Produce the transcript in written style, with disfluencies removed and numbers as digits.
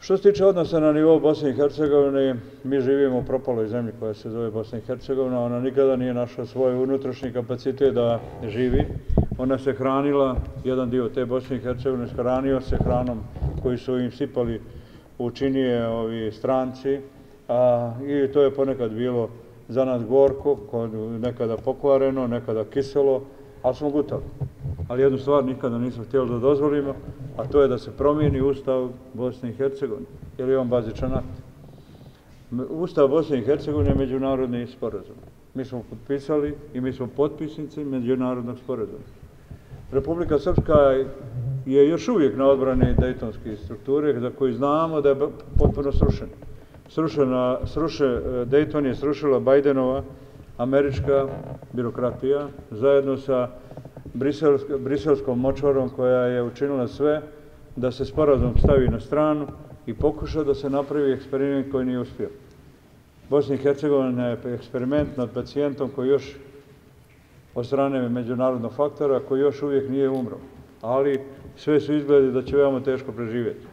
Što se tiče odnosa na nivou Bosne i Hercegovine, mi živimo u propaloj zemlji koja se zove Bosna i Hercegovina. Ona nikada nije našla svoj unutrašnji kapacitet da živi. Ona se hranila, jedan dio te Bosne i Hercegovine hranio se hranom koju su im sipali u činije ovi stranci, i to je ponekad bilo za nas gorko, nekada pokvareno, nekada kiselo, ali smo gutali. Ali jednu stvar nikada nismo htjeli da dozvolimo, a to je da se promijeni Ustav Bosne i Hercegovine, jer je on bazičan akt. Ustav Bosne i Hercegovine je međunarodni sporazum. Mi smo potpisali i mi smo potpisnici međunarodnog sporazuma. Republika Srpska je još uvijek na odbrani dejtonske strukture, za koju znamo da je potpuno srušena. Dejton je srušila Bajdenova američka birokratija zajedno sa briselskom močvarom koja je učinila sve da se sporazum stavi na stranu i pokuša da se napravi eksperiment koji nije uspio. Bosna i Hercegovina je eksperiment nad pacijentom koji još od strane međunarodnog faktora koji još uvijek nije umro, ali sve su izgledi da će veoma teško preživjeti.